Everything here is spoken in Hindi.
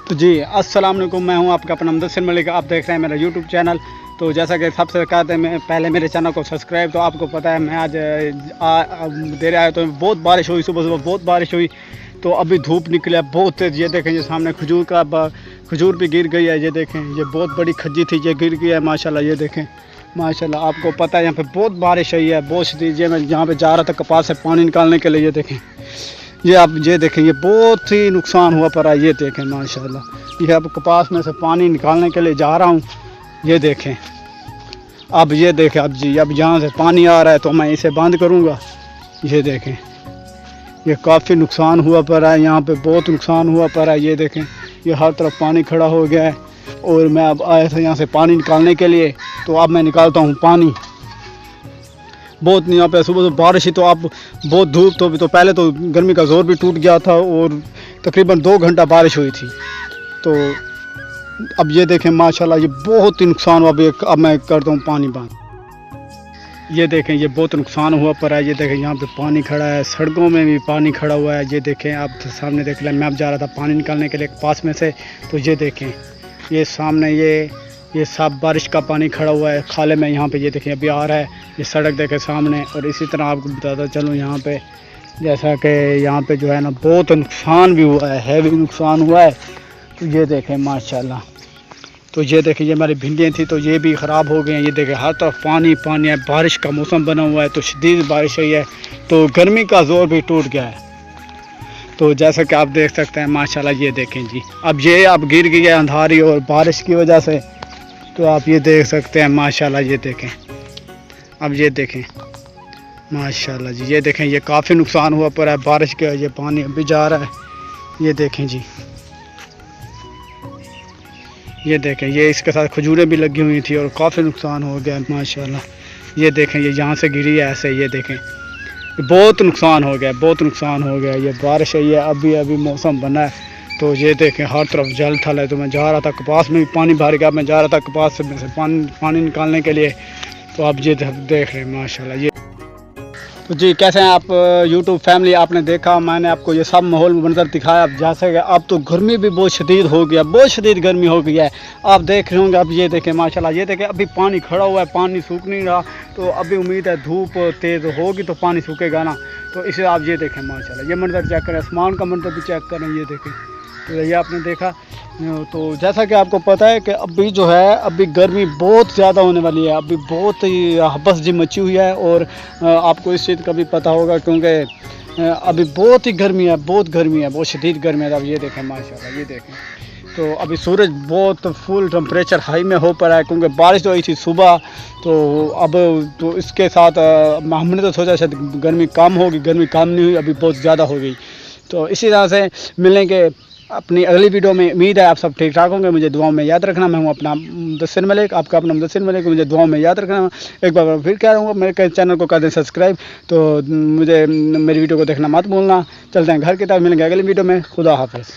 तो जी अस्सलाम वालेकुम, मैं हूं आपका अपना मुदस्सिर मलिक। आप देख रहे हैं मेरा यूट्यूब चैनल। तो जैसा कि सबसे कहते हैं मैं पहले मेरे चैनल को सब्सक्राइब। तो आपको पता है मैं आज देर आया तो बहुत बारिश हुई, सुबह सुबह बहुत बारिश हुई। तो अभी धूप निकला बहुत तेज़। ये देखें, ये सामने खजूर भी गिर गई है। ये देखें, ये बहुत बड़ी खज्जी थी, ये गिर गई है माशाल्लाह। ये देखें माशाल्लाह, आपको पता है यहाँ पे बहुत बारिश हुई है, बहुत शदीद। ये मैं जहाँ पे जा रहा था कपास से पानी निकालने के लिए, ये देखें, ये आप ये देखें, ये बहुत ही नुकसान हुआ पड़ा है। ये देखें माशाल्लाह, ये अब कपास में से पानी निकालने के लिए जा रहा हूँ। ये देखें, अब ये देखें, अब जी अब यहाँ से पानी आ रहा है तो मैं इसे बंद करूँगा। ये देखें, ये काफ़ी नुकसान हुआ पड़ा है, यहाँ पे बहुत नुकसान हुआ पड़ा है। ये देखें, ये हर तरफ पानी खड़ा हो गया है और मैं अब आया था यहाँ से पानी निकालने के लिए। तो अब मैं निकालता हूँ पानी। बहुत यहाँ पे सुबह तो बारिश ही, तो अब बहुत धूप। तो पहले तो गर्मी का ज़ोर भी टूट गया था और तकरीबन 2 घंटा बारिश हुई थी। तो अब ये देखें माशाल्लाह, ये बहुत ही नुकसान हुआ। अब मैं करता हूँ पानी बंद। ये देखें, ये बहुत नुकसान हुआ पड़ा है। ये देखें, यहाँ पे पानी खड़ा है, सड़कों में भी पानी खड़ा हुआ है। ये देखें, आप सामने देख लें, मैं अब जा रहा था पानी निकालने के लिए पास में से। तो ये देखें, ये सामने ये सब बारिश का पानी खड़ा हुआ है खाले में। यहाँ पे ये देखें अभी आ रहा है, ये सड़क देखें सामने। और इसी तरह आपको बताता चलूँ, यहाँ पे जैसा कि यहाँ पे जो है ना बहुत नुकसान भी हुआ है, हैवी नुकसान हुआ है। तो ये देखें माशाल्लाह, तो ये देखें, ये हमारी भिंडियाँ थी तो ये भी ख़राब हो गई हैं। ये देखें, हर तरफ पानी पानी है, बारिश का मौसम बना हुआ है, तो शदीद बारिश हुई है, तो गर्मी का ज़ोर भी टूट गया है। तो जैसा कि आप देख सकते हैं माशाल्लाह, ये देखें जी, अब गिर गई है अंधारी और बारिश की वजह से। तो आप ये देख सकते हैं माशाल्लाह, ये देखें, अब ये देखें माशाल्लाह जी, ये देखें, ये काफ़ी नुकसान हुआ पड़ा है बारिश का। ये पानी अभी जा रहा है। ये देखें जी, ये देखें, ये इसके साथ खजूरें भी लगी हुई थी और काफ़ी नुकसान हो गया माशाल्लाह। ये देखें, ये यहाँ से गिरी है ऐसे। ये देखें, बहुत नुकसान हो गया, बहुत नुकसान हो गया। ये बारिश है, ये अभी मौसम बना है। तो ये देखें, हर तरफ जल थल है। तो मैं जा रहा था कपास में भी पानी भर गया, मैं जा रहा था कपास में से पानी निकालने के लिए। तो आप ये देख रहे हैं माशाल्लाह। ये तो जी कैसे हैं आप यूट्यूब फैमिली। आपने देखा, मैंने आपको ये सब माहौल मंजर दिखाया। जैसे कि अब तो गर्मी भी बहुत शदीद हो गया, बहुत शदीद गर्मी हो गई है। आप देख रहे होंगे। अब ये देखें माशाल्लाह, ये देखें, अभी पानी खड़ा हुआ है, पानी सूख नहीं रहा। तो अभी उम्मीद है धूप तेज़ होगी तो पानी सूखेगा ना। तो इसे आप ये देखें माशाल्लाह, ये मंजर चेक करें, आसमान का मंजर भी चेक करें। ये देखें, तो ये आपने देखा। तो जैसा कि आपको पता है कि अभी जो है अभी गर्मी बहुत ज़्यादा होने वाली है। अभी बहुत ही हबस जी मची हुई है। और आपको इस चीज़ का भी पता होगा क्योंकि अभी बहुत ही गर्मी है, बहुत गर्मी है, बहुत शदीद गर्मी है। अब ये देखें माशाल्लाह, ये देखें, तो अभी सूरज बहुत फुल टेम्परेचर हाई में हो पड़ा है क्योंकि बारिश तो हुई थी सुबह। तो अब तो इसके साथ हमने तो सोचा शायद गर्मी कम होगी, गर्मी कम नहीं हुई, अभी बहुत ज़्यादा हो गई। तो इसी तरह से मिलेंगे अपनी अगली वीडियो में। उम्मीद है आप सब ठीक ठाक होंगे। मुझे दुआओं में याद रखना। मैं हूं अपना मुदस्सिर मलिक, आपका अपना मुदस्सिर मलिक। मुझे दुआओं में याद रखना। एक बार फिर कह रहा हूँ, मेरे चैनल को कर दें सब्सक्राइब। तो मुझे मेरी वीडियो को देखना मत भूलना। चलते हैं घर की तरफ, मिलेंगे अगली वीडियो में। खुदा हाफिज़।